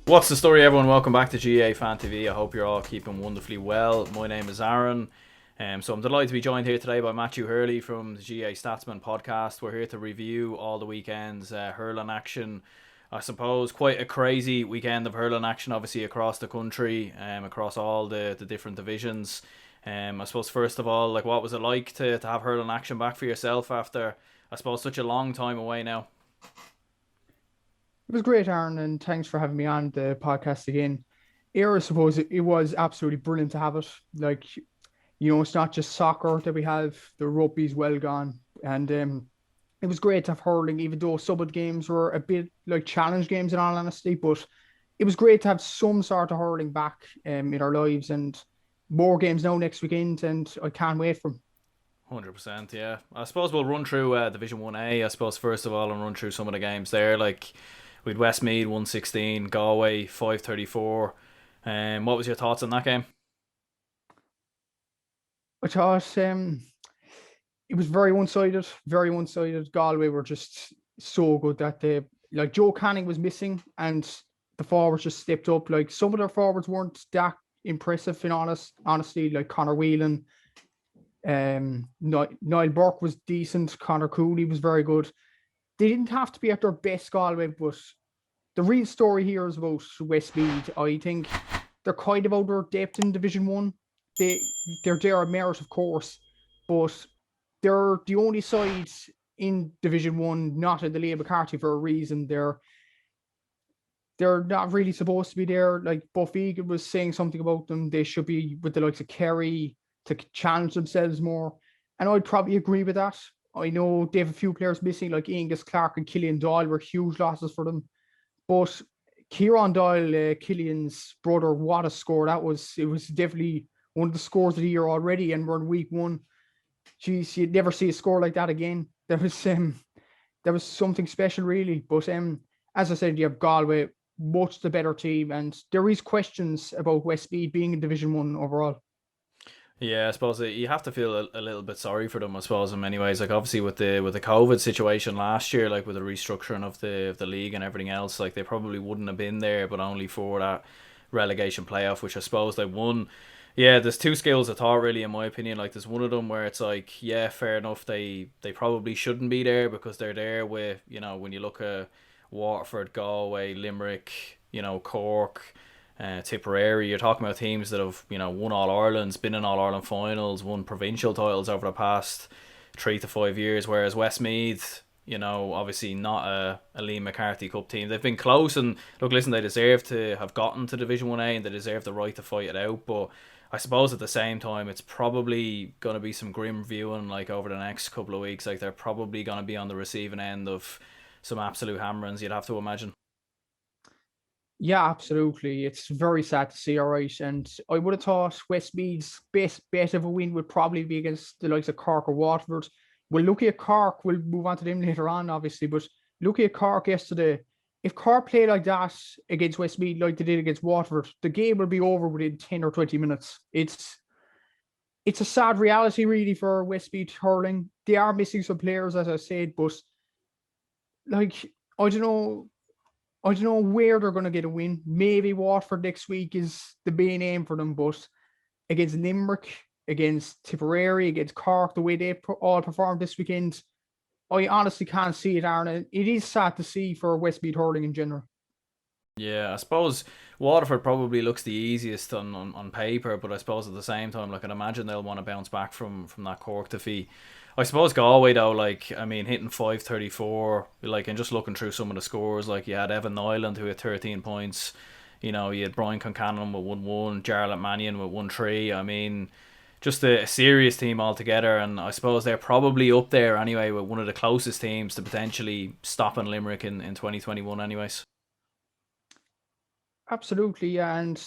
What's the story, everyone? Welcome back to GAA Fan TV. I hope you're all keeping wonderfully well. My name is Aaron. So I'm delighted to be joined here today by Matthew Hurley from the GAA Statsman Podcast. We're here to review all the weekend's hurling action. I suppose quite a crazy weekend of hurling action, obviously across the country, across all the different divisions. I suppose first of all, what was it like to have hurling action back for yourself after, I suppose, such a long time away now? It was great, Aaron, and thanks for having me on the podcast again. I suppose it was absolutely brilliant to have it. It's not just soccer that we have. The rugby's well gone. And it was great to have hurling, even though some of the games were a bit like challenge games in all honesty. But it was great to have some sort of hurling back in our lives, and more games now next weekend, and I can't wait for them. 100%, yeah. I suppose we'll run through Division 1A, I suppose, first of all, and run through some of the games there. With Westmeath 116, Galway 534. What was your thoughts on that game? I thought it was very one-sided, very one-sided. Galway were just so good that day. Joe Canning was missing, and the forwards just stepped up. Some of their forwards weren't that impressive, in honesty, like Conor Whelan. Niall Burke was decent. Conor Cooley was very good. They didn't have to be at their best, Galway, but the real story here is about Westmeath. I think they're kind of out their depth in Division 1. They're there on merit, of course, but they're the only side in Division 1 not in the Liam McCarthy for a reason. They're not really supposed to be there. Buff Egan was saying something about them. They should be with the likes of Kerry to challenge themselves more. And I'd probably agree with that. I know they have a few players missing, like Angus Clark and Killian Doyle were huge losses for them. But Kieran Doyle, Killian's brother, what a score that was. It was definitely one of the scores of the year already, and we're in week 1. Jeez, you'd never see a score like that again. There was something special, really. But as I said, you have Galway, much the better team, and there is questions about Westmeath being in Division 1 overall. Yeah, I suppose you have to feel a little bit sorry for them, I suppose, in many ways. Obviously with the COVID situation last year, with the restructuring of the league and everything else, they probably wouldn't have been there, but only for that relegation playoff, which I suppose they won. Yeah, there's two skills of thought, really, in my opinion. There's one of them where it's yeah, fair enough, they probably shouldn't be there because they're there with, when you look at Waterford, Galway, Limerick, Cork, Tipperary, you're talking about teams that have won All-Irelands, been in All-Ireland finals, won provincial titles over the past 3 to 5 years, whereas Westmeath, obviously not a Liam McCarthy Cup team. They've been close, and look, listen, they deserve to have gotten to Division 1A and they deserve the right to fight it out, but I suppose at the same time it's probably going to be some grim viewing over the next couple of weeks. They're probably going to be on the receiving end of some absolute hammerings, you'd have to imagine. Yeah, absolutely. It's very sad to see, all right. And I would have thought Westmeath's best bet of a win would probably be against the likes of Cork or Waterford. We'll look at Cork. We'll move on to them later on, obviously. But looking at Cork yesterday, if Cork play like that against Westmeath like they did against Waterford, the game will be over within 10 or 20 minutes. It's a sad reality, really, for Westmeath hurling. They are missing some players, as I said, but I don't know where they're going to get a win. Maybe Waterford next week is the main aim for them, but against Limerick, against Tipperary, against Cork, the way they all performed this weekend, I honestly can't see it, Aaron. It is sad to see for Westmeath hurling in general. Yeah, I suppose Waterford probably looks the easiest on paper, but I suppose at the same time, I'd imagine they'll want to bounce back from that Cork defeat. I suppose Galway, though, hitting 534, and just looking through some of the scores, you had Evan Nyland, who had 13 points, you had Brian Concannon with 1-1, Jarlath Mannion with 1-3. Just a serious team altogether, and I suppose they're probably up there anyway with one of the closest teams to potentially stopping Limerick in 2021 anyways. Absolutely, and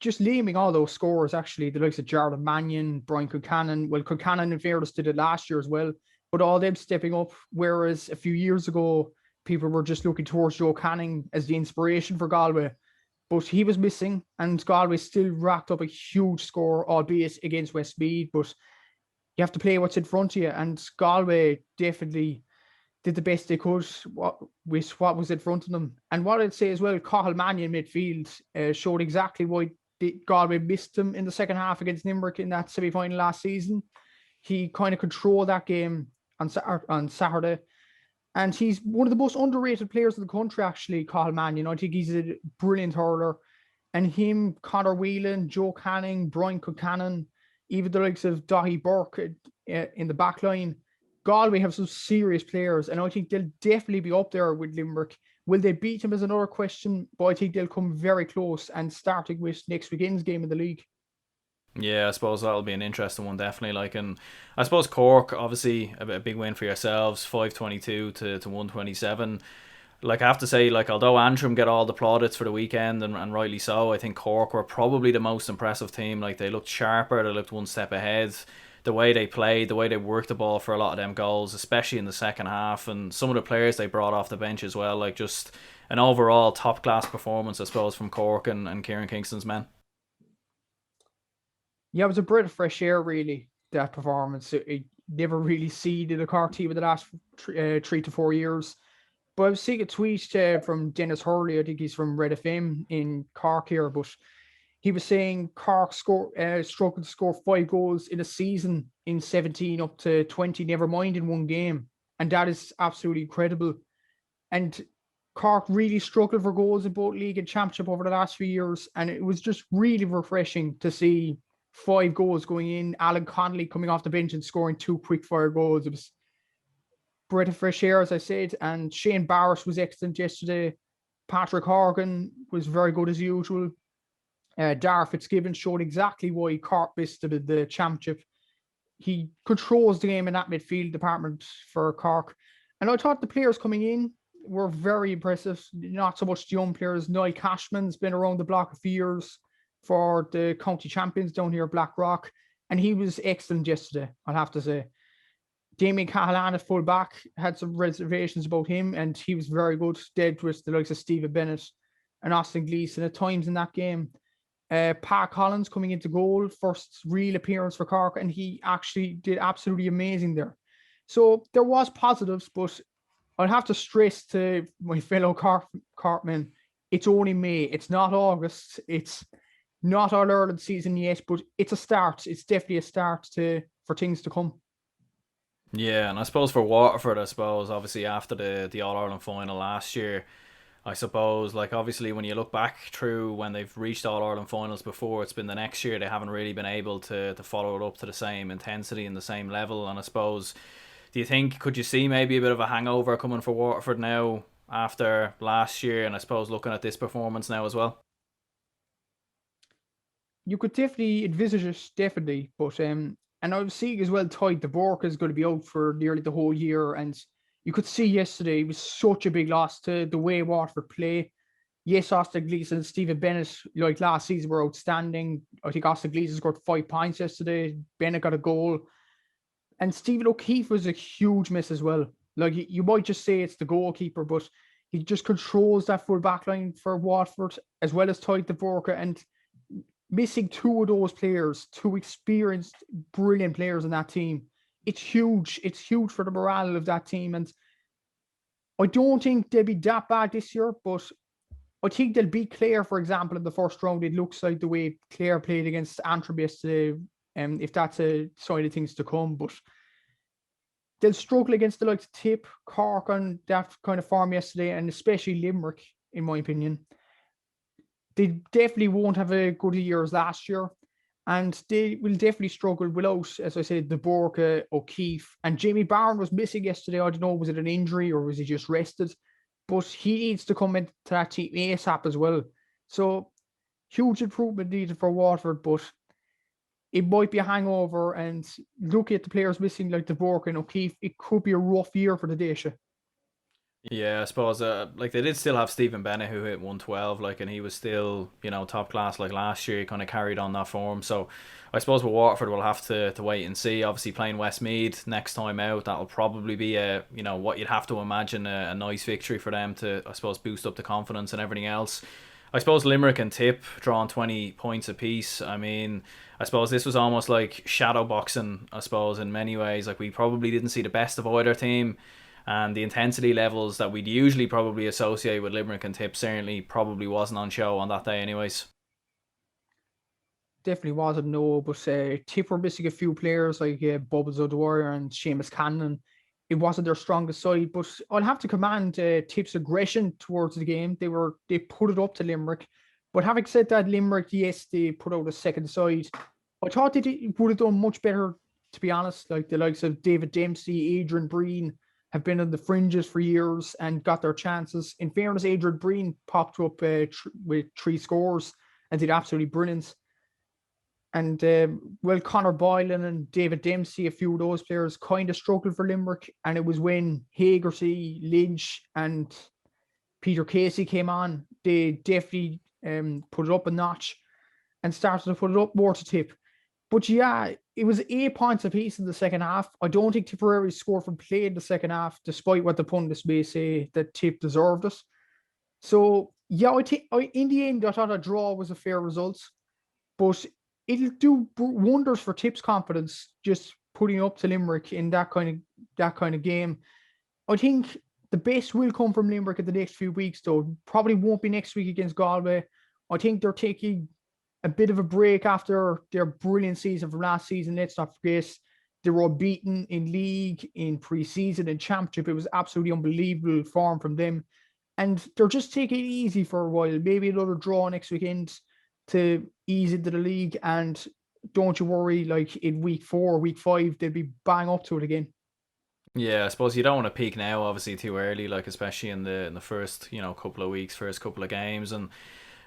just naming all those scores, actually, the likes of Jarlath Mannion, Brian Concannon. Well, Concannon in fairness did it last year as well, but all them stepping up, whereas a few years ago, people were just looking towards Joe Canning as the inspiration for Galway. But he was missing, and Galway still racked up a huge score, albeit against Westmeath. But you have to play what's in front of you, and Galway definitely did the best they could with what was in front of them. And what I'd say as well, Cathal Mannion midfield showed exactly why Galway missed them in the second half against Limerick in that semi-final last season. He kind of controlled that game on Saturday. And he's one of the most underrated players in the country, actually, Cathal Mannion. I think he's a brilliant hurler. And him, Conor Whelan, Joe Canning, Brian Concannon, even the likes of Dahi Burke in the back line. Galway have some serious players, and I think they'll definitely be up there with Limerick. Will they beat him is another question, but I think they'll come very close, and starting with next weekend's game in the league. Yeah, I suppose that'll be an interesting one, definitely. And I suppose Cork, obviously, a big win for yourselves, 522 to 127. I have to say, although Antrim get all the plaudits for the weekend, and rightly so, I think Cork were probably the most impressive team. They looked sharper, they looked one step ahead. The way they played, the way they worked the ball for a lot of them goals, especially in the second half, and some of the players they brought off the bench as well, just an overall top-class performance, I suppose, from Cork and Kieran Kingston's men. Yeah, it was a breath of fresh air, really, that performance. It never really seen in a Cork team in the last 3 to 4 years. But I was seeing a tweet from Dennis Hurley, I think he's from Red FM in Cork here, but he was saying Cork struggled to score 5 goals in a season in 17 up to 20, never mind in one game. And that is absolutely incredible. And Cork really struggled for goals in both league and championship over the last few years. And it was just really refreshing to see 5 goals going in. Alan Connolly coming off the bench and scoring 2 quick-fire goals. It was breath of fresh air, as I said. And Shane Barrett was excellent yesterday. Patrick Horgan was very good as usual. Dar Fitzgibbon showed exactly why Cork missed the championship. He controls the game in that midfield department for Cork. And I thought the players coming in were very impressive. Not so much the young players. Niall Cashman's been around the block a few years for the county champions down here, Blackrock. And he was excellent yesterday, I'll have to say. Damien Cahalane at full back, had some reservations about him, and he was very good. Dead with the likes of Stephen Bennett and Austin Gleeson at times in that game. Pat Collins coming into goal, first real appearance for Cork, and he actually did absolutely amazing there. So there was positives, but I'll have to stress to my fellow Corkmen, it's only May, it's not August, it's not All-Ireland season yet, but it's a start. It's definitely a start for things to come. Yeah, and I suppose for Waterford, obviously after the All-Ireland final last year, I suppose, obviously when you look back through when they've reached All-Ireland finals before, it's been the next year they haven't really been able to follow it up to the same intensity and the same level. And I suppose, could you see maybe a bit of a hangover coming for Waterford now after last year, and I suppose looking at this performance now as well? You could definitely envisage it, definitely. But and I was seeing as well, Tadhg de Bourke is going to be out for nearly the whole year, and you could see yesterday it was such a big loss to the way Waterford play. Yes, Austin Gleeson and Stephen Bennett, last season, were outstanding. I think Austin Gleeson scored 5 points yesterday. Bennett got a goal. And Stephen O'Keefe was a huge miss as well. You might just say it's the goalkeeper, but he just controls that full back line for Waterford, as well as Tadhg de Bourke. And missing 2 of those players, 2 experienced, brilliant players in that team, it's huge. It's huge for the morale of that team. And I don't think they'll be that bad this year, but I think they'll beat Clare, for example, in the first round. It looks like the way Clare played against Antrim yesterday, if that's a side of things to come. But they'll struggle against the likes of Tipp, Cork on that kind of form yesterday, and especially Limerick, in my opinion. They definitely won't have a good year as last year, and they will definitely struggle without, as I said, de Bourke, O'Keefe, and Jamie Barron was missing yesterday. I don't know, was it an injury or was he just rested? But he needs to come into that team ASAP as well. So huge improvement needed for Waterford, but it might be a hangover. And look at the players missing like de Bourke and O'Keefe, it could be a rough year for the Daisha. Yeah, I suppose they did still have Stephen Bennett who hit 112, and he was still, top class last year. He kind of carried on that form. So I suppose with Waterford we'll have to wait and see. Obviously playing Westmeath next time out, that'll probably be what you'd have to imagine a nice victory for them to, I suppose, boost up the confidence and everything else. I suppose Limerick and Tipp drawing 20 points apiece. I mean, I suppose this was almost like shadow boxing, I suppose, in many ways. We probably didn't see the best of either team. and the intensity levels that we'd usually probably associate with Limerick and Tipp certainly probably wasn't on show on that day anyways. Definitely wasn't, no, but Tipp were missing a few players like Bubbles O'Dwyer and Seamus Cannon. It wasn't their strongest side, but I'll have to commend Tipp's aggression towards the game. They put it up to Limerick. But having said that, Limerick, yes, they put out a second side. I thought they would have done much better, to be honest. Like the likes of David Dempsey, Adrian Breen have been on the fringes for years and got their chances. In fairness, Adrian Breen popped up with 3 scores and did absolutely brilliant. And Connor Boylan and David Dempsey, a few of those players kind of struggled for Limerick. And it was when Hagerty, Lynch and Peter Casey came on, they definitely put it up a notch and started to put it up more to Tipp. But yeah, it was 8 points apiece in the second half. I don't think Tipperary scored from play in the second half, despite what the pundits may say that Tipp deserved it. So yeah, in the end, I thought a draw was a fair result. But it'll do wonders for Tipp's confidence, just putting up to Limerick in that kind of game. I think the best will come from Limerick in the next few weeks, though. Probably won't be next week against Galway. I think they're taking a bit of a break after their brilliant season from last season. Let's not forget they were beaten in league, in pre-season, and championship. It was absolutely unbelievable form from them. And they're just taking it easy for a while. Maybe another draw next weekend to ease into the league, and don't you worry, like in week 4, week 5, they'll be bang up to it again. Yeah, I suppose you don't want to peak now, obviously too early, like especially in the first couple of weeks, first couple of games, and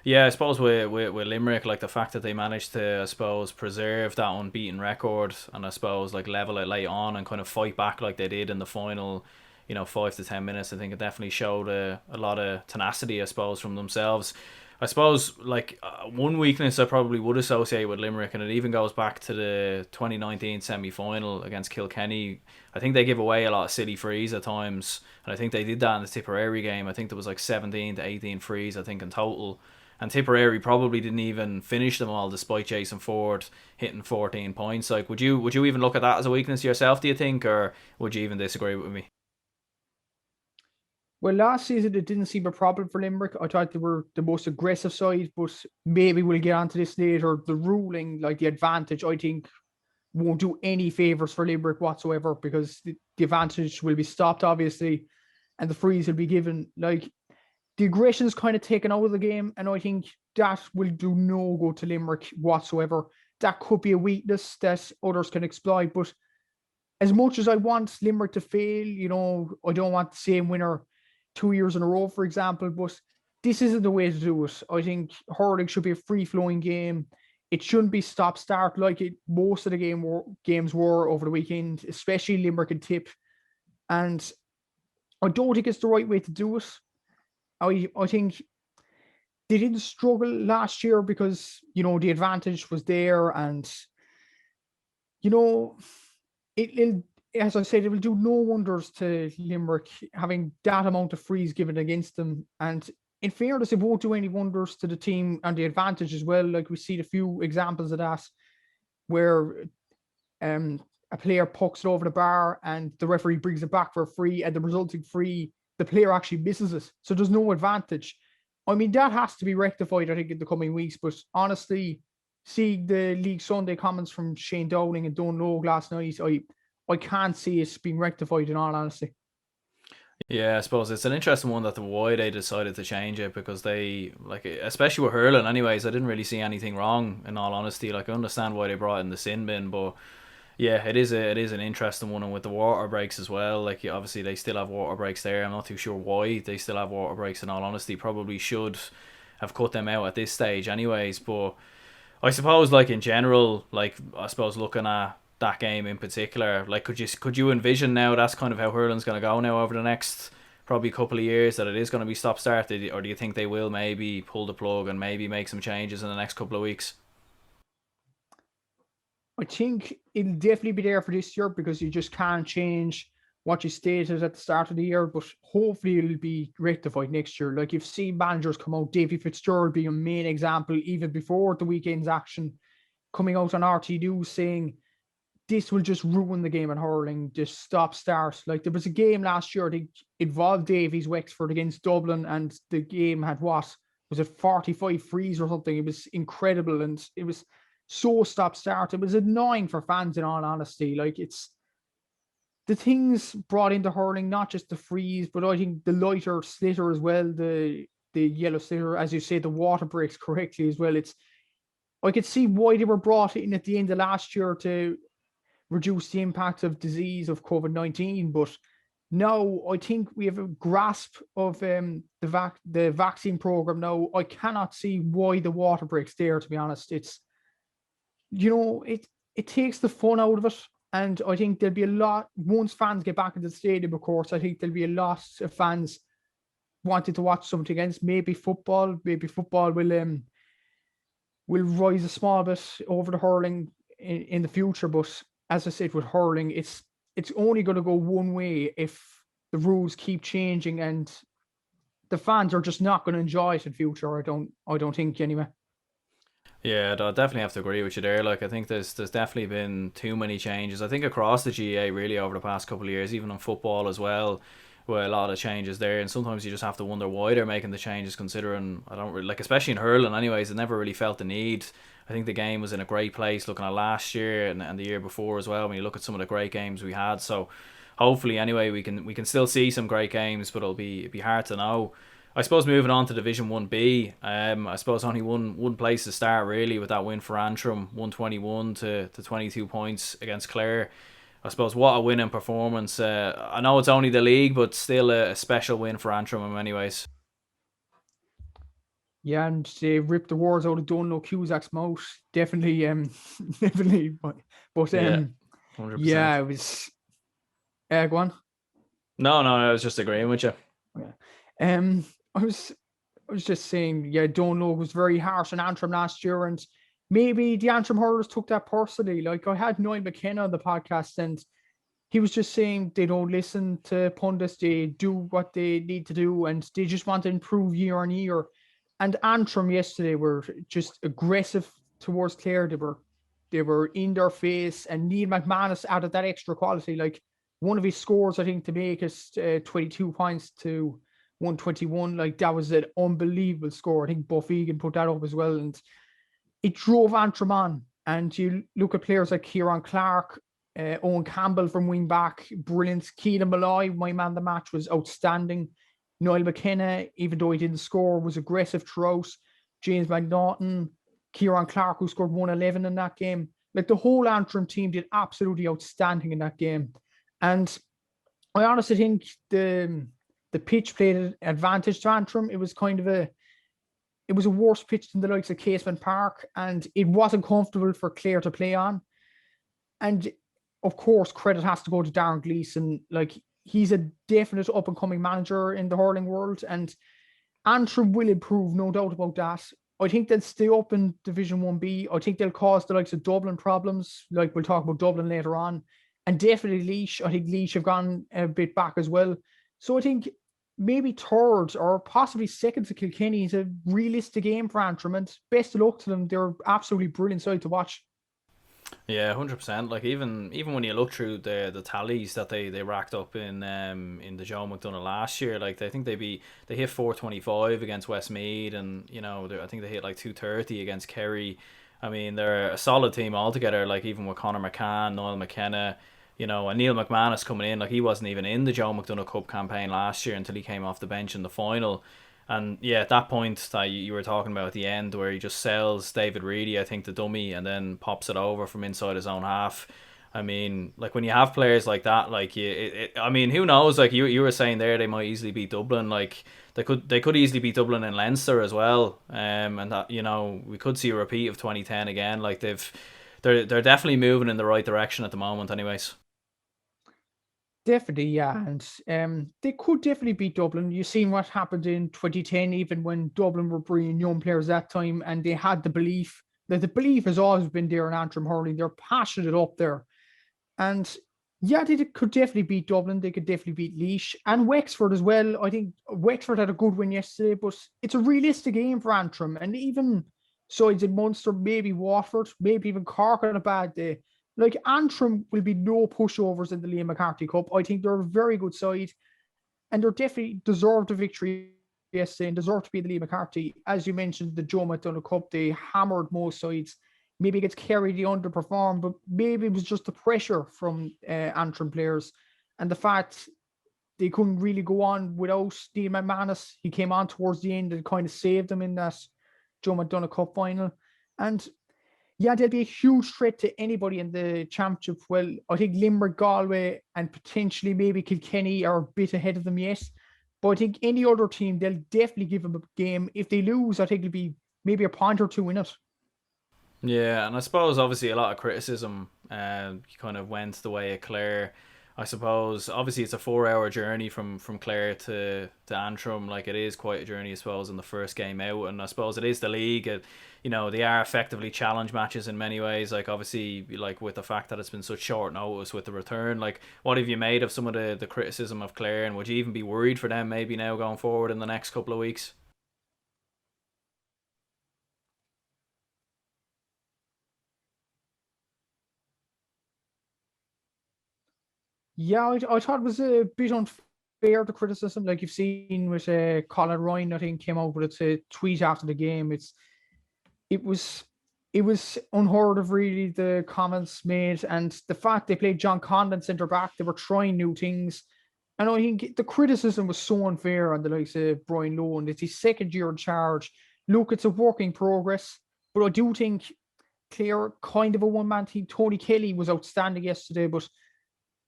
yeah, I suppose with Limerick, like the fact that they managed to, I suppose, preserve that unbeaten record, and I suppose like level it late on and kind of fight back like they did in the final, 5 to 10 minutes. I think it definitely showed a lot of tenacity, I suppose, from themselves. I suppose like one weakness I probably would associate with Limerick, and it even goes back to the 2019 semi-final against Kilkenny. I think they give away a lot of silly frees at times, and I think they did that in the Tipperary game. I think there was like 17 to 18 frees, I think, in total. And Tipperary probably didn't even finish them all, despite Jason Ford hitting 14 points. Like, would you even look at that as a weakness yourself, do you think, or would you even disagree with me? Well, last season it didn't seem a problem for Limerick. I thought they were the most aggressive side, but maybe we'll get onto this later. The ruling, like the advantage, I think won't do any favours for Limerick whatsoever, because the advantage will be stopped, obviously, and the frees will be given. Like, the aggression is kind of taken out of the game, and I think that will do no good to Limerick whatsoever. That could be a weakness that others can exploit, but as much as I want Limerick to fail, I don't want the same winner 2 years in a row, for example, but this isn't the way to do it. I think hurling should be a free-flowing game. It shouldn't be stop-start like most of the games were over the weekend, especially Limerick and Tipp. And I don't think it's the right way to do it. I think they didn't struggle last year because, the advantage was there, and, it'll, as I said, it will do no wonders to Limerick having that amount of frees given against them. And in fairness, it won't do any wonders to the team and the advantage as well. Like, we see a few examples of that where a player pucks it over the bar and the referee brings it back for a free, and the resulting free, the player actually misses it. So there's no advantage. I mean, that has to be rectified, I think, in the coming weeks. But honestly, seeing the League Sunday comments from Shane Dowling and Don Logue last night, I can't see it being rectified, in all honesty. Yeah, I suppose it's an interesting one that why they decided to change it, because they, like, especially with hurling anyways, I didn't really see anything wrong, in all honesty. Like, I understand why they brought in the sin bin, but yeah, it is an interesting one. And with the water breaks as well, like, obviously they still have water breaks there. I'm not too sure why they still have water breaks, in all honesty. Probably should have cut them out at this stage anyways. But I suppose, like, in general, like, I suppose looking at that game in particular, like, could you envision now that's kind of how hurling's going to go now over the next probably couple of years, that it is going to be stop start, or do you think they will maybe pull the plug and maybe make some changes in the next couple of weeks? I think it'll definitely be there for this year, because you just can't change what you stated at the start of the year, but hopefully it'll be rectified next year. Like, you've seen managers come out, Davy Fitzgerald being a main example, even before the weekend's action, coming out on RT News saying this will just ruin the game in hurling, just stop start. Like, there was a game last year, I think, involved Davies Wexford against Dublin, and the game had, what was it, 45 frees or something? It was incredible, and it was so stop start. It was annoying for fans, in all honesty. Like, it's the things brought into hurling, not just the freeze, but I think the lighter slitter as well, the yellow slitter, as you say, the water breaks correctly as well. I could see why they were brought in at the end of last year to reduce the impact of disease of COVID-19, but now I think we have a grasp of the vaccine program now. I cannot see why the water breaks there, to be honest. It's, it takes the fun out of it. And I think there'll be a lot, once fans get back into the stadium, of course, I think there'll be a lot of fans wanting to watch something else. Maybe football will rise a small bit over the hurling in the future. But as I said, with hurling, it's only going to go one way if the rules keep changing, and the fans are just not going to enjoy it in future. I don't think, anyway. Yeah, I definitely have to agree with you there. Like, I think there's definitely been too many changes. I think across the GAA really over the past couple of years, even in football as well, where a lot of changes there, and sometimes you just have to wonder why they're making the changes. Considering I don't really like, especially in hurling, anyways, I never really felt the need. I think the game was in a great place looking at last year and the year before as well. When you look at some of the great games we had, so hopefully anyway we can still see some great games, but it'd be hard to know. I suppose moving on to Division 1B, I suppose only one place to start really with that win for Antrim, 121 to 22 points against Clare. I suppose what a winning performance. I know it's only the league, but still a special win for Antrim in many ways. Yeah, and they ripped the words out of Donal Cusack's mouth. Definitely, definitely. But Yeah, 100%. yeah, it was. Go on. No, I was just agreeing with you. Yeah. I was just saying, yeah, Donal was very harsh on Antrim last year, and maybe the Antrim hurlers took that personally. Like, I had Niall McKenna on the podcast, and he was just saying they don't listen to pundits, they do what they need to do, and they just want to improve year on year. And Antrim yesterday were just aggressive towards Clare. They were in their face, and Neil McManus added that extra quality. Like, one of his scores, I think, to make is 22 points to 121. Like, that was an unbelievable score. I think Buff Egan put that up as well, and it drove Antrim on. And you look at players like Kieran Clark, Owen Campbell from wing back, brilliant. Keenan Malloy, my man of the match, was outstanding. Niall McKenna, even though he didn't score, was aggressive throughout. James McNaughton, Kieran Clark, who scored 111 in that game. Like, the whole Antrim team did absolutely outstanding in that game. And I honestly think the pitch played an advantage to Antrim. It was a worse pitch than the likes of Casement Park, and it wasn't comfortable for Clare to play on. And of course, credit has to go to Darren Gleeson. Like, he's a definite up-and-coming manager in the hurling world, and Antrim will improve, no doubt about that. I think they'll stay up in Division 1B. I think they'll cause the likes of Dublin problems. Like, we'll talk about Dublin later on. And definitely Laois. I think Laois have gone a bit back as well. So I think maybe third or possibly second to Kilkenny is a realistic game for Antrim, and best of luck to them. They're absolutely brilliant side to watch. Yeah, 100%. Like, even when you look through the tallies that they racked up in the Joe McDonagh last year, like, I think they hit 425 against Westmeath, and I think they hit like 230 against Kerry. I mean, they're a solid team altogether. Like, even with Conor McCann, Niall McKenna, and Neil McManus coming in, like, he wasn't even in the Joe McDonagh Cup campaign last year until he came off the bench in the final. And yeah, at that point that you were talking about at the end, where he just sells David Reedy, I think, the dummy, and then pops it over from inside his own half. I mean, like, when you have players like that, like, I mean, who knows? Like, you were saying there, they might easily beat Dublin. Like, they could easily beat Dublin and Leinster as well. And that, we could see a repeat of 2010 again. Like, they're definitely moving in the right direction at the moment, anyways. Definitely, yeah. And they could definitely beat Dublin. You've seen what happened in 2010, even when Dublin were bringing young players that time, and they had the belief. That the belief has always been there in Antrim hurling. They're passionate up there. And yeah, they could definitely beat Dublin. They could definitely beat Laois and Wexford as well. I think Wexford had a good win yesterday, but it's a realistic game for Antrim. And even sides in Munster, maybe Waterford, maybe even Cork on a bad day, Like, Antrim will be no pushovers in the Liam McCarthy Cup. I think they're a very good side, and they're definitely deserved the victory yesterday and deserve to be the Liam McCarthy. As you mentioned, the Joe McDonagh Cup, they hammered most sides. Maybe against Kerry, they underperformed, but maybe it was just the pressure from Antrim players and the fact they couldn't really go on without Dean McManus. He came on towards the end and kind of saved them in that Joe McDonagh Cup final. And yeah, they'll be a huge threat to anybody in the championship. Well, I think Limerick, Galway, and potentially maybe Kilkenny are a bit ahead of them yet. But I think any other team, they'll definitely give them a game. If they lose, I think it'll be maybe a point or two in it. Yeah, and I suppose obviously a lot of criticism kind of went the way of Clare. I suppose obviously it's a 4 hour journey from Clare to Antrim. Like, it is quite a journey, I suppose, in the first game out, and I suppose it is the league. They are effectively challenge matches in many ways. Like, obviously, like with the fact that it's been such short notice with the return. Like, what have you made of some of the criticism of Clare, and would you even be worried for them maybe now going forward in the next couple of weeks? Yeah, I thought it was a bit unfair, the criticism. Like, you've seen with Colin Ryan, I think, came out with a tweet after the game. It was it was unheard of, really, the comments made, and the fact they played John Conlon centre back. They were trying new things, and I think the criticism was so unfair on the likes of Brian Lowe. It's his second year in charge. Look, it's a work in progress, but I do think Clare kind of a one man team. Tony Kelly was outstanding yesterday, but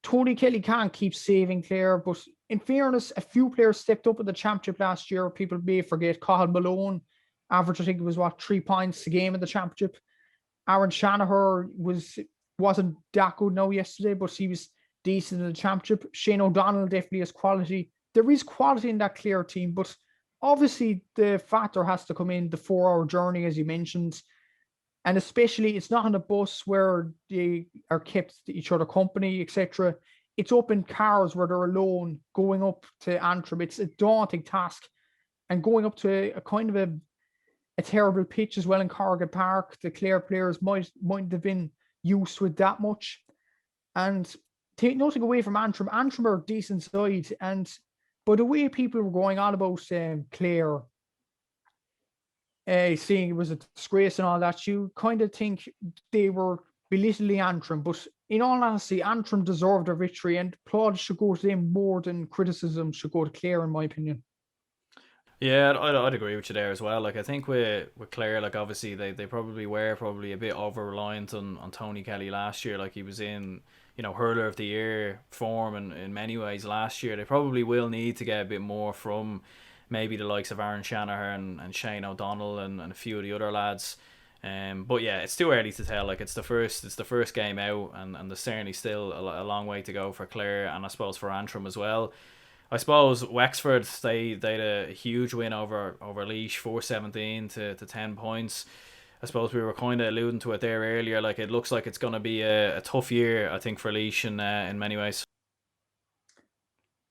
Tony Kelly can't keep saving Clare. But in fairness, a few players stepped up in the championship last year. People may forget Cathal Malone, average, I think it was 3 points a game in the championship. Aaron Shanahan wasn't that good now yesterday, but he was decent in the championship. Shane O'Donnell definitely has quality. There is quality in that Clare team, but obviously the factor has to come in the 4 hour journey, as you mentioned. And especially, it's not on a bus where they are kept to each other company, etc. It's up in cars where they're alone going up to Antrim. It's a daunting task. And going up to a kind of a terrible pitch as well in Corgan Park, the Clare players mightn't have been used to it that much. And take nothing away from Antrim. Antrim are a decent side. And by the way people were going on about Clare, saying it was a disgrace and all that, you kind of think they were belittling Antrim. But in all honesty, Antrim deserved a victory, and plaudits should go to them more than criticism should go to Clare, in my opinion. Yeah, I'd agree with you there as well. Like, I think with Clare, like, obviously they probably were probably a bit over reliant on Tony Kelly last year. Like, he was in, hurler of the year form in many ways last year. They probably will need to get a bit more from maybe the likes of Aaron Shanahan and Shane O'Donnell and a few of the other lads. But yeah, it's too early to tell. Like, it's the first game out, and there's certainly still a long way to go for Clare, and I suppose for Antrim as well. I suppose Wexford, they had a huge win over Laois, 4-17 to 10 points. I suppose we were kind of alluding to it there earlier. Like, it looks like it's going to be a tough year, I think, for Laois in many ways.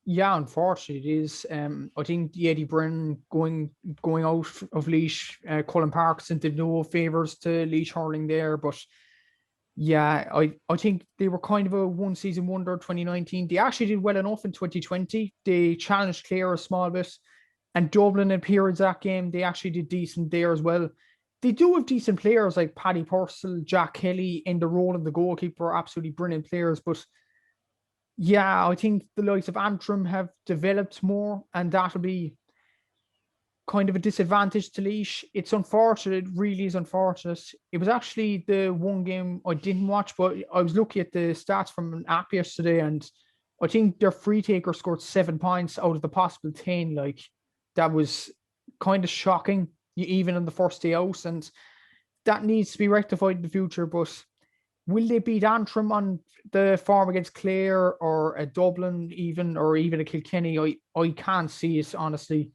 Yeah, unfortunately, it is. I think the Eddie Brennan going out of Laois, Cullen Parkinson did no favours to Laois hurling there. But yeah, I think they were kind of a one season wonder 2019. They actually did well enough in 2020. They challenged Clare a small bit, and Dublin in periods that game, they actually did decent there as well. They do have decent players like Paddy Purcell, Jack Kelly in the role of the goalkeeper, absolutely brilliant players. But yeah, I think the likes of Antrim have developed more, and that'll be kind of a disadvantage to Laois. It's unfortunate, it really is unfortunate. It was actually the one game I didn't watch, but I was looking at the stats from an app yesterday, and I think their free taker scored 7 points out of the possible 10. Like, that was kind of shocking, even in the first day out, and that needs to be rectified in the future. But will they beat Antrim on the form against Clare, or a Dublin even, or even a Kilkenny? I can't see it, honestly.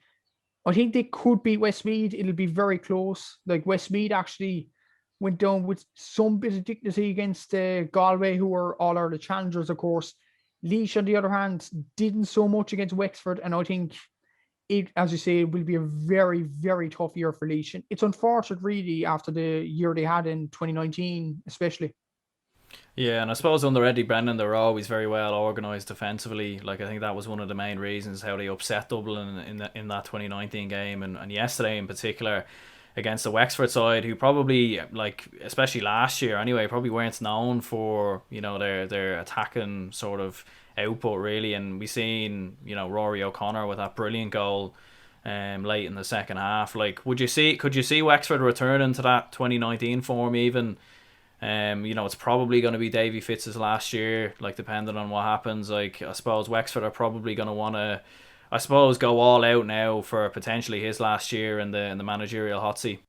I think they could beat Westmeath. It'll be very close. Like, Westmeath actually went down with some bit of dignity against Galway, who were all are the challengers, of course. Laois, on the other hand, didn't so much against Wexford, and I think it, as you say, will be a very, very tough year for Laois. It's unfortunate, really, after the year they had in 2019, especially. Yeah, and I suppose under Eddie Brennan they were always very well organised defensively. Like I think that was one of the main reasons how they upset Dublin in that 2019 game, and yesterday in particular against the Wexford side, who probably, like especially last year anyway, probably weren't known for their attacking sort of output really. And we seen Rory O'Connor with that brilliant goal late in the second half. Like, could you see Wexford returning to that 2019 form even? It's probably going to be Davy Fitz's last year, like depending on what happens. Like, I suppose Wexford are probably going to want to, I suppose, go all out now for potentially his last year in the managerial hot seat.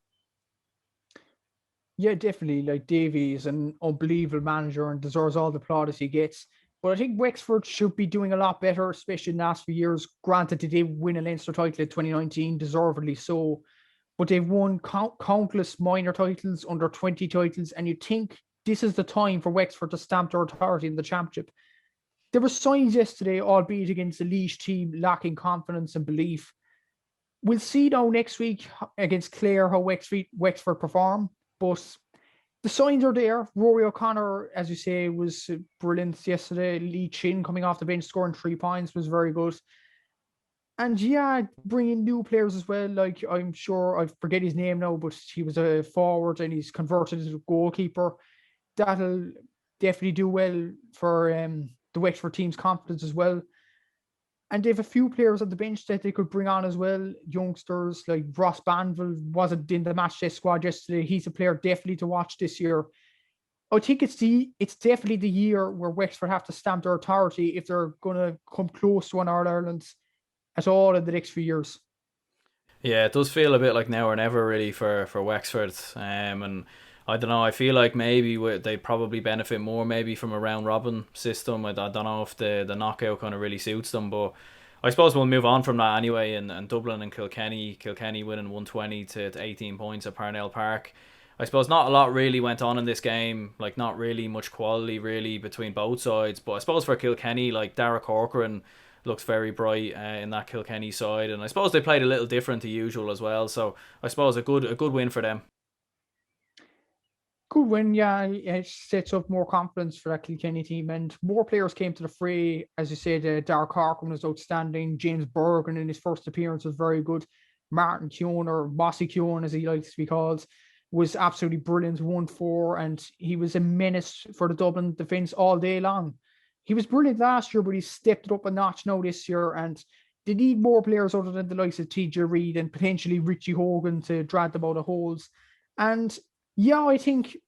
Yeah, definitely. Like Davy is an unbelievable manager and deserves all the plaudits he gets. But I think Wexford should be doing a lot better, especially in the last few years. Granted, they did win a Leinster title in 2019, deservedly so. But they've won countless minor titles, under 20 titles, and you think this is the time for Wexford to stamp their authority in the championship. There were signs yesterday, albeit against a Laois team lacking confidence and belief. We'll see now next week against Clare how Wexford perform, but the signs are there. Rory O'Connor, as you say, was brilliant yesterday. Lee Chin coming off the bench scoring 3 points was very good. And yeah, bringing new players as well. Like I'm sure I forget his name now, but he was a forward and he's converted as a goalkeeper. That'll definitely do well for the Wexford team's confidence as well. And they have a few players on the bench that they could bring on as well. Youngsters like Ross Banville wasn't in the match day squad yesterday. He's a player definitely to watch this year. I think it's definitely the year where Wexford have to stamp their authority if they're going to come close to an All Ireland at all in the next few years. Yeah, it does feel a bit like now or never really for Wexford. And I don't know. I feel like maybe they probably benefit more maybe from a round robin system. I don't know if the knockout kind of really suits them, but I suppose we'll move on from that anyway. And Dublin and Kilkenny winning 120 to 18 points at Parnell Park. I suppose not a lot really went on in this game. Like not really much quality really between both sides. But I suppose for Kilkenny, like Dara Corcoran looks very bright in that Kilkenny side, and I suppose they played a little different to usual as well. So I suppose a good win for them. Good win, yeah. It sets up more confidence for that Kilkenny team, and more players came to the fray. As you said, Darragh Corcoran was outstanding. James Bergen in his first appearance was very good. Martin Keown, or Mossy Keown as he likes to be called, was absolutely brilliant. 1-4, and he was a menace for the Dublin defence all day long. He was brilliant last year, but he stepped it up a notch now this year, and they need more players other than the likes of TJ Reid and potentially Richie Hogan to drag them out of holes. And yeah, I think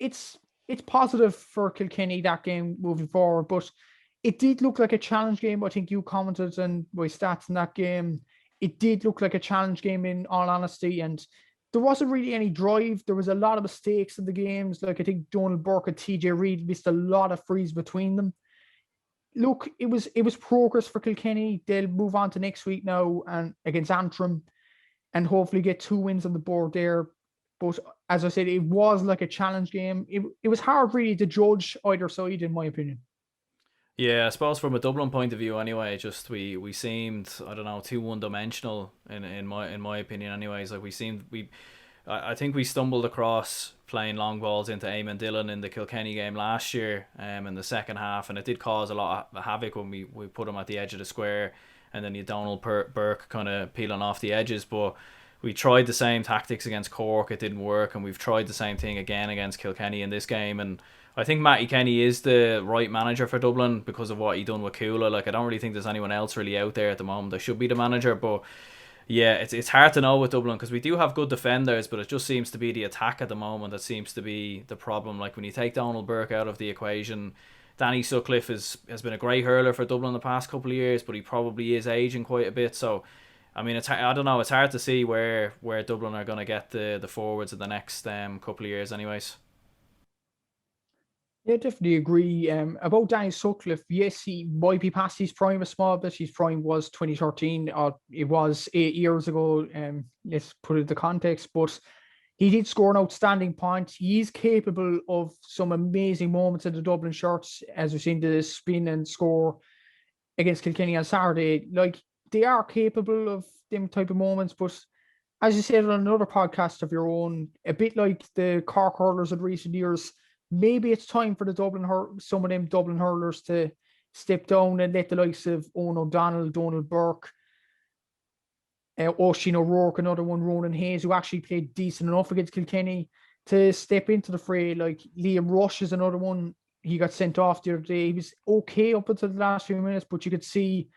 it's positive for Kilkenny that game moving forward, but it did look like a challenge game. I think you commented on my stats in that game. It did look like a challenge game in all honesty, and there wasn't really any drive. There was a lot of mistakes in the games. Like I think Donald Burke and TJ Reid missed a lot of frees between them. Look, it was progress for Kilkenny. They'll move on to next week now and against Antrim and hopefully get 2 wins on the board there. But as I said, it was like a challenge game. It was hard really to judge either side, in my opinion. Yeah, I suppose from a Dublin point of view, anyway, just we seemed, I don't know, too one dimensional in my opinion. Anyways, like I think we stumbled across playing long balls into Eamon Dillon in the Kilkenny game last year, in the second half, and it did cause a lot of havoc when we put him at the edge of the square, and then you Donald Burke kind of peeling off the edges, but. We tried the same tactics against Cork, it didn't work, and we've tried the same thing again against Kilkenny in this game. And I think Matty Kenny is the right manager for Dublin because of what he done with Coola. Like I don't really think there's anyone else really out there at the moment that should be the manager. But yeah, it's hard to know with Dublin because we do have good defenders, but it just seems to be the attack at the moment that seems to be the problem. Like when you take Donald Burke out of the equation, Danny Sutcliffe has been a great hurler for Dublin the past couple of years, but he probably is aging quite a bit. So I mean, I don't know. It's hard to see where Dublin are going to get the forwards in the next couple of years, anyways. Yeah, definitely agree. About Danny Sutcliffe, yes, he might be past his prime a small bit. His prime was 2013, or it was 8 years ago. Let's put it into context, but he did score an outstanding point. He is capable of some amazing moments in the Dublin shirts, as we've seen the spin and score against Kilkenny on Saturday. Like they are capable of them type of moments, but as you said on another podcast of your own, a bit like the Cork hurlers in recent years, maybe it's time for some of them Dublin hurlers to step down and let the likes of Owen O'Donnell, Donald Burke, Oisin O'Rourke, another one, Ronan Hayes, who actually played decent enough against Kilkenny, to step into the fray. Like Liam Rush is another one. He got sent off the other day. He was okay up until the last few minutes, but you could see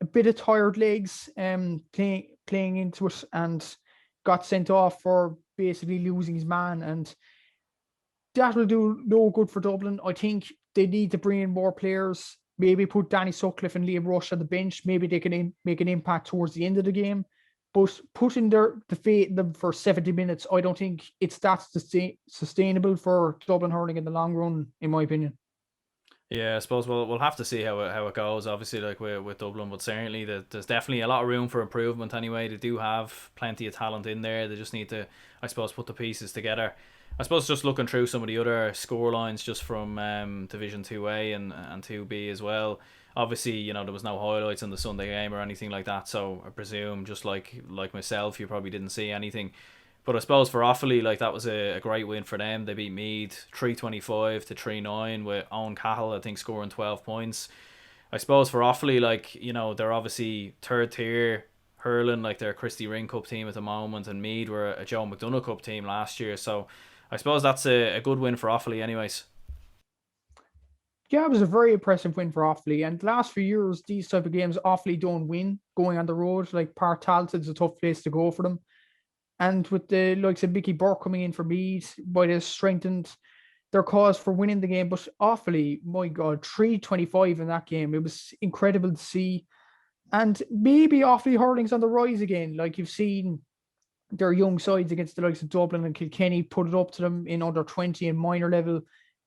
a bit of tired legs playing into it, and got sent off for basically losing his man. And that will do no good for Dublin. I think they need to bring in more players. Maybe put Danny Sutcliffe and Liam Rush on the bench. Maybe they can make an impact towards the end of the game. But putting the fate in them for 70 minutes, I don't think it's that sustainable for Dublin hurling in the long run, in my opinion. Yeah, I suppose we'll have to see how it goes. Obviously, like with Dublin, but certainly there's definitely a lot of room for improvement. Anyway, they do have plenty of talent in there. They just need to, I suppose, put the pieces together. I suppose just looking through some of the other score lines just from Division 2A and 2B as well. Obviously, you know, there was no highlights in the Sunday game or anything like that, so I presume just like myself, you probably didn't see anything. But I suppose for Offaly, like, that was a great win for them. They beat Meath 325 to 3-9 with Owen Cahill, I think, scoring 12 points. I suppose for Offaly, like, you know, they're obviously third tier hurling, like they're a Christy Ring Cup team at the moment, and Meath were a Joe McDonough Cup team last year. So I suppose that's a good win for Offaly anyways. Yeah, it was a very impressive win for Offaly. And the last few years, these type of games, Offaly don't win going on the road. Like, Park Talton's a tough place to go for them. And with the likes of Mickey Burke coming in for Meath, might have strengthened their cause for winning the game. But Offaly, my God, 325 in that game. It was incredible to see. And maybe Offaly hurling's on the rise again. Like, you've seen their young sides against the likes of Dublin and Kilkenny put it up to them in under 20 and minor level.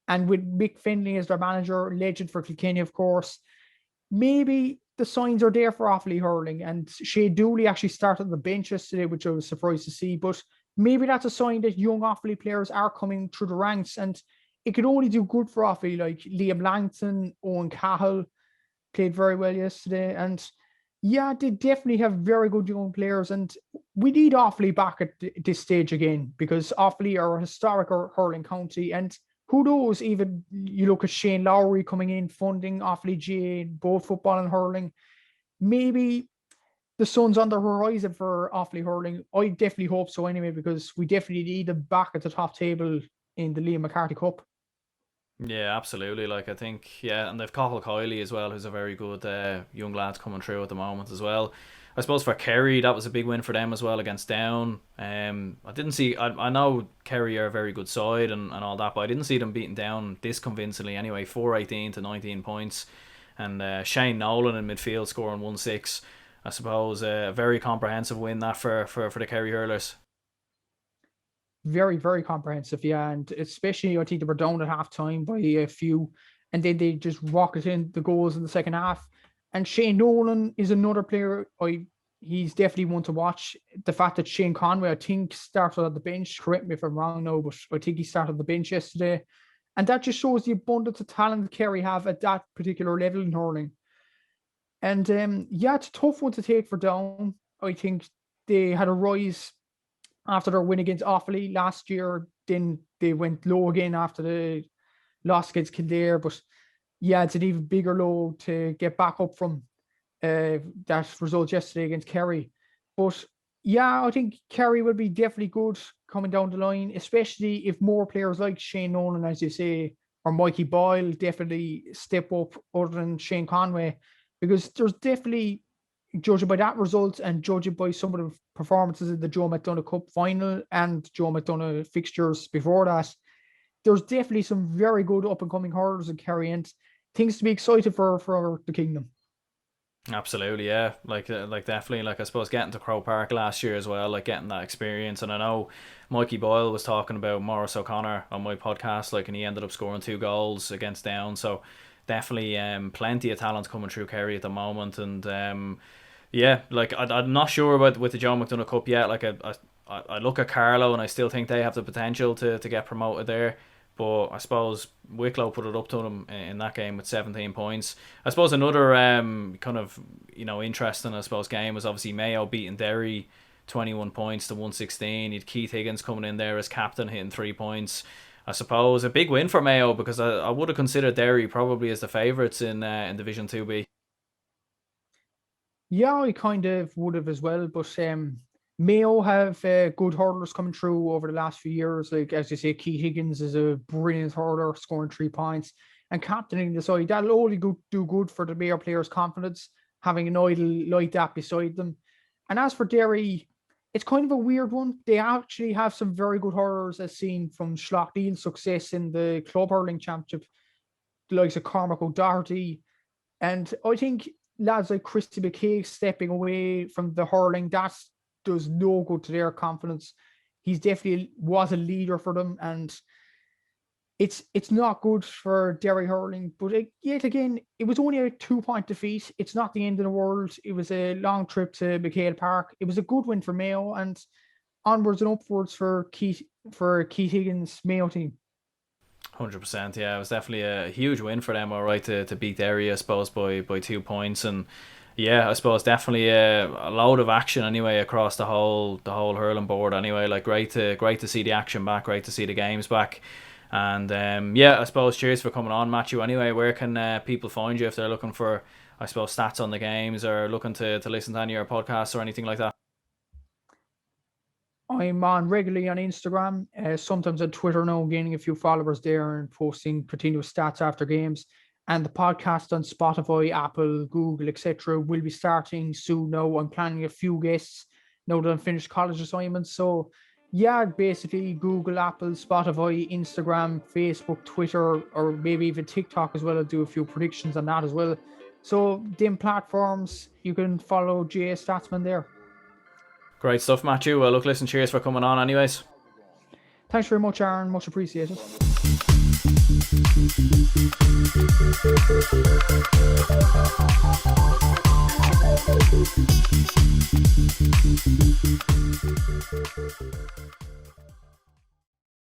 And with Mick Finlay as their manager, legend for Kilkenny, of course, maybe the signs are there for Offaly hurling. And Shea Dooley actually started on the bench yesterday, which I was surprised to see. But maybe that's a sign that young Offaly players are coming through the ranks. And it could only do good for Offaly. Like Liam Langton, Owen Cahill played very well yesterday. And yeah, they definitely have very good young players. And we need Offaly back at this stage again, because Offaly are a historic hurling county. And who knows, even you look at Shane Lowry coming in, funding Offaly GAA, both football and hurling. Maybe the sun's on the horizon for Offaly hurling. I definitely hope so anyway, because we definitely need them back at the top table in the Liam McCarthy Cup. Yeah, absolutely. Like, I think, yeah, and they've Cathal Kiley as well, who's a very good young lad coming through at the moment as well. I suppose for Kerry, that was a big win for them as well against Down. I know Kerry are a very good side and all that, but I didn't see them beating Down this convincingly anyway. 4-18 to 19 points. And Shane Nolan in midfield scoring 1-6. I suppose a very comprehensive win that for the Kerry hurlers. Very, very comprehensive, yeah. And especially, I think they were down at half time by a few, and then they just rocketed in the goals in the second half. And Shane Nolan is another player. He's definitely one to watch. The fact that Shane Conway, I think, started on the bench. Correct me if I'm wrong now, but I think he started on the bench yesterday. And that just shows the abundance of talent Kerry have at that particular level in hurling. And yeah, it's a tough one to take for Down. I think they had a rise after their win against Offaly last year. Then they went low again after the loss against Kildare. But yeah, it's an even bigger low to get back up from that result yesterday against Kerry. But yeah, I think Kerry will be definitely good coming down the line, especially if more players like Shane Nolan, as you say, or Mikey Boyle definitely step up other than Shane Conway, because there's definitely, judging by that result and judging by some of the performances in the Joe McDonough Cup final and Joe McDonough fixtures before that, there's definitely some very good up-and-coming hurlers in Kerry, and things to be excited for the Kingdom. Absolutely, yeah. Like definitely, like, I suppose getting to Croke Park last year as well, like getting that experience. And I know Mikey Boyle was talking about Maurice O'Connor on my podcast, like, and he ended up scoring 2 goals against Down. So definitely plenty of talent coming through Kerry at the moment. And yeah, like, I'm not sure about with the Joe McDonough Cup yet. Like, I look at Carlow and I still think they have the potential to get promoted there. But I suppose Wicklow put it up to them in that game with 17 points. I suppose another kind of, you know, interesting, I suppose, game was obviously Mayo beating Derry 21 points to 116. You had Keith Higgins coming in there as captain, hitting 3 points. I suppose a big win for Mayo, because I would have considered Derry probably as the favourites in Division 2B. Yeah, I kind of would have as well, but Mayo have good hurlers coming through over the last few years. Like, as you say, Keith Higgins is a brilliant hurler, scoring 3 points and captaining the side. That'll only do good for the Mayo players' confidence, having an idol like that beside them. And as for Derry, it's kind of a weird one. They actually have some very good hurlers, as seen from Schlockdale's success in the Club Hurling Championship, the likes of Cormac O'Doherty. And I think lads like Christy McKay stepping away from the hurling, that does no good to their confidence. He's definitely was a leader for them, and it's not good for Derry hurling. But yet again, it was only a 2-point defeat. It's not the end of the world. It was a long trip to McHale Park. It was a good win for Mayo, and onwards and upwards for Keith Higgins' Mayo team. 100%, yeah, it was definitely a huge win for them, all right, to beat Derry, I suppose, by 2 points. And yeah, I suppose definitely a load of action anyway across the whole hurling board anyway. Like, great to see the action back, great to see the games back. And yeah, I suppose cheers for coming on, Matthew. Anyway, where can people find you if they're looking for, I suppose, stats on the games, or looking to listen to any of your podcasts or anything like that? I'm on regularly on Instagram, sometimes on Twitter now, gaining a few followers there and posting continuous stats after games. And the podcast on Spotify, Apple, Google, etc. will be starting soon now. I'm planning a few guests now that I'm finished college assignments. So yeah, basically Google, Apple, Spotify, Instagram, Facebook, Twitter, or maybe even TikTok as well. I'll do a few predictions on that as well. So them platforms, you can follow GAA Statsman there. Great stuff, Matthew. Well, look, listen, cheers for coming on anyways. Thanks very much, Aaron. Much appreciated.